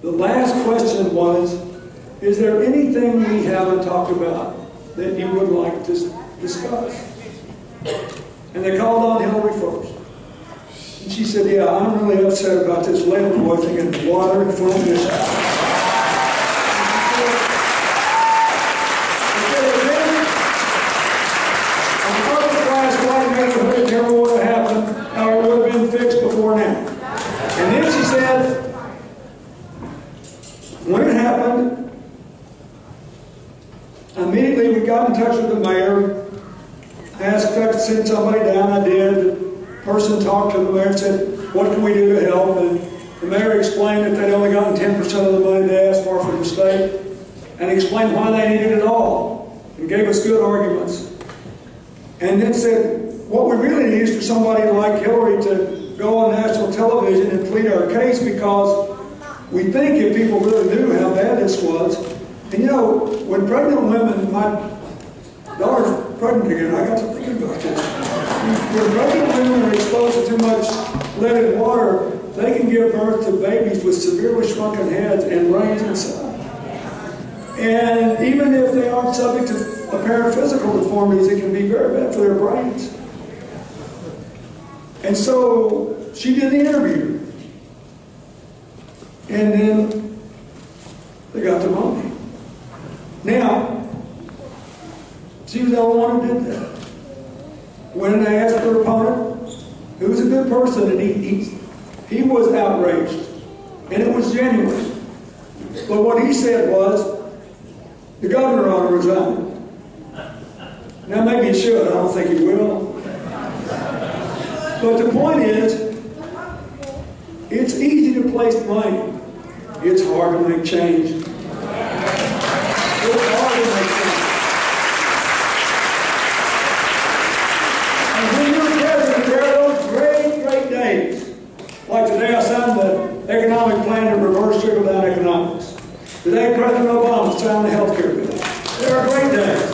The last question was, is there anything we haven't talked about that you would like to discuss? And they called on Hillary first. And she said, yeah, I'm really upset about this lead poisoning in the water in front of this house. It never would have happened, or it would have been fixed before now. And then she said, when it happened, immediately we got in touch with the mayor, asked if I could send somebody down. I did. The person talked to the mayor and said, what can we do to help? And the mayor explained that they'd only gotten 10% of the money they asked for from the state, and explained why they needed it all, and gave us good arguments. And then said, what we really need is for somebody like Hillary to go on national television and plead our case, because we think if people really knew how bad this was. And you know, when pregnant women, my daughter's pregnant again, I got to thinking about this. When pregnant women are exposed to too much lead in water, they can give birth to babies with severely shrunken heads and brains inside. And even if they aren't subject to apparent physical deformities, it can be very bad for their brains. And so she did the interview. And then they got the money. Now, she was the only one who did that. When they asked her opponent, who was a good person, and he was outraged. And it was genuine. But what he said was, the governor ought to resign. Now maybe he should, I don't think he will. But the point is, it's easy to place blame. It's hard to make change. It's hard to make change. And when you're president, there are those great, great days. Like today I signed the economic plan to reverse trickle-down economics. Today President Obama signed the health care bill. There are great days.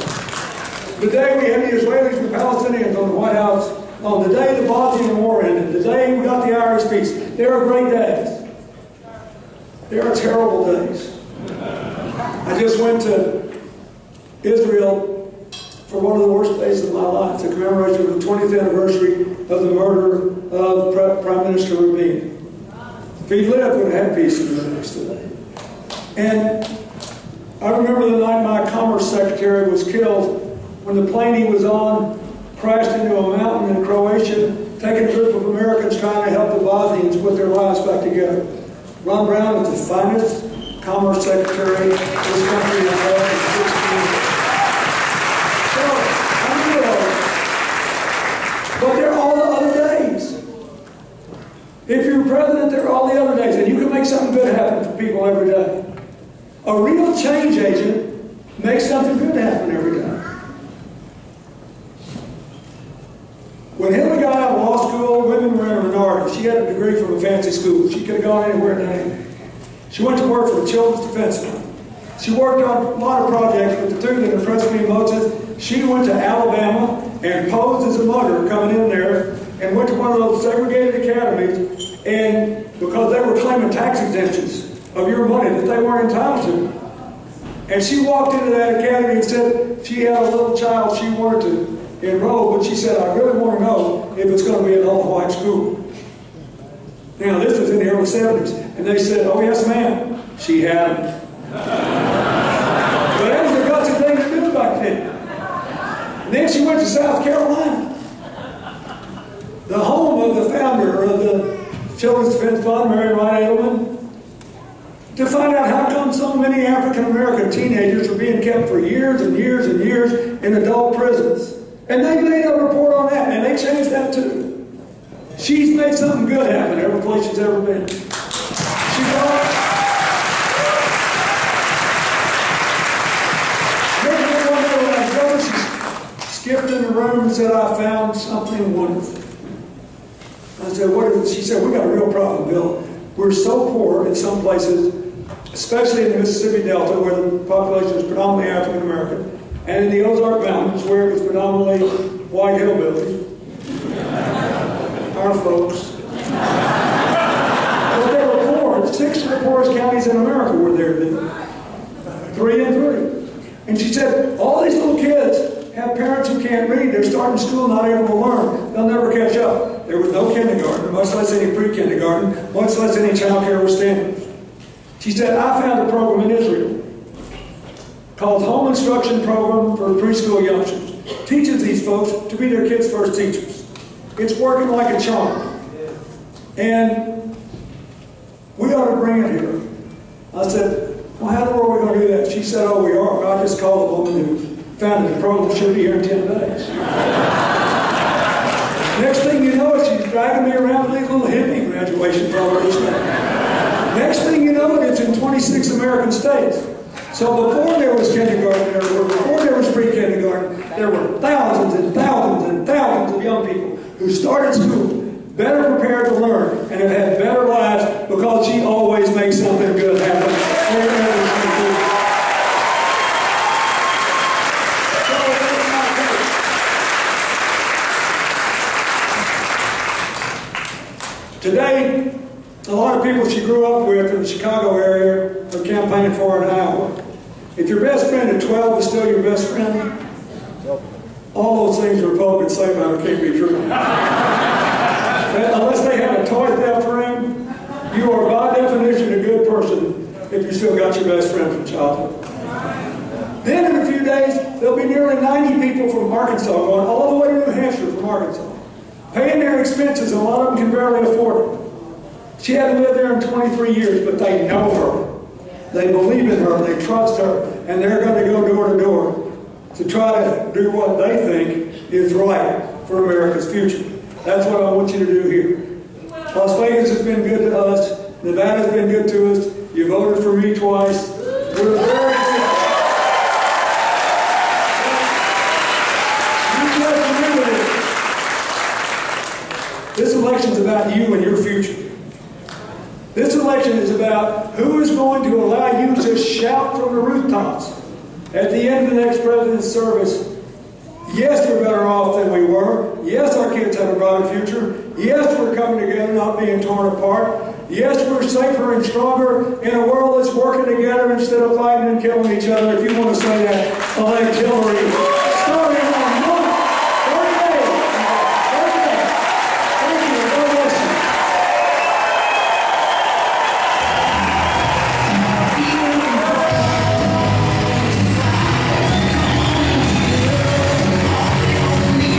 The day we had the Israelis and the Palestinians on the White House, on the day the Bosnian War ended, the day we got the Irish peace, there are great days. There are terrible days. I just went to Israel for one of the worst days of my life, the commemoration of the 20th anniversary of the murder of Prime Minister Rabin. If he'd lived, we'd have had peace in the Middle East today. And I remember the night my Commerce Secretary was killed, when the plane he was on crashed into a mountain in Croatia, taking a group of Americans trying to help the Bosnians put their lives back together. Ron Brown was the finest Commerce Secretary this country has had in 16 years. So, I'm good. But there are all the other days. If you're president, there are all the other days, and you can make something good happen for people every day. A real change agent makes something good happen every day. When Hillary got out of law school, women were in a minority. She had a degree from a fancy school. She could have gone anywhere in the She went to work for the Children's Defense Fund. She worked on a lot of projects, but the two that impressed me most is she went to Alabama and posed as a mother coming in there and went to one of those segregated academies, and because they were claiming tax exemptions of your money that they weren't entitled to. And she walked into that academy and said she had a little child she wanted to enroll, but she said, I really want to know if it's going to be an all-white school. Now, this was in the early 70s. And they said, oh, yes, ma'am. She had them. But that was a gutsy thing to do back then. And then she went to South Carolina, the home of the founder of the Children's Defense Fund, Mary Wright Edelman, to find out how come so many African-American teenagers were being kept for years and years and years in adult prisons. And they made a report on that, and they changed that too. She's made something good happen every place she's ever been. She skipped in the room and said, I found something wonderful. I said, what is it? She said, we got a real problem, Bill. We're so poor in some places, especially in the Mississippi Delta, where the population is predominantly African American, and in the Ozark Mountains, where it was predominantly white hillbillies, our folks. But they were poor. 6 of the poorest counties in America were there then. 3 and 3. And she said, all these little kids have parents who can't read. They're starting school not able to learn. They'll never catch up. There was no kindergarten, much less any pre-kindergarten, much less any child care with standards. She said, I found a program in Israel called Home Instruction Program for Preschool Youngsters. Teaches these folks to be their kids' first teachers. It's working like a charm. And we ought to bring it here. I said, well, how in the world are we going to do that? She said, oh, we are. I just called the woman who founded the program. She'll be here in 10 days. Next thing you know, she's dragging me around these little hippie graduation programs. Next thing you know, it's in 26 American states. So before there was kindergarten, before there was pre-kindergarten, there were thousands and thousands and thousands of young people who started school better prepared to learn and have had better lives because she always makes something good happen. Today, a lot of people she grew up with in the Chicago area are campaigning for her in Iowa. If your best friend at 12 is still your best friend, all those things the Republicans say about her can't be true. Unless they have a toy theft ring, you are by definition a good person if you still got your best friend from childhood. Then in a few days, there'll be nearly 90 people from Arkansas going all the way to New Hampshire from Arkansas, paying their expenses, and a lot of them can barely afford it. She hadn't lived there in 23 years, but they know her. They believe in her, they trust her, and they're going to go door to door to try to do what they think is right for America's future. That's what I want you to do here. Las Vegas has been good to us. Nevada's been good to us. You voted for me twice. We're very good. You just remember this. This election's about you and your future. This election is about who is going to allow you to shout from the rooftops at the end of the next president's service, yes, we're better off than we were. Yes, our kids have a brighter future. Yes, we're coming together, not being torn apart. Yes, we're safer and stronger in a world that's working together instead of fighting and killing each other. If you want to say that, elect Hillary.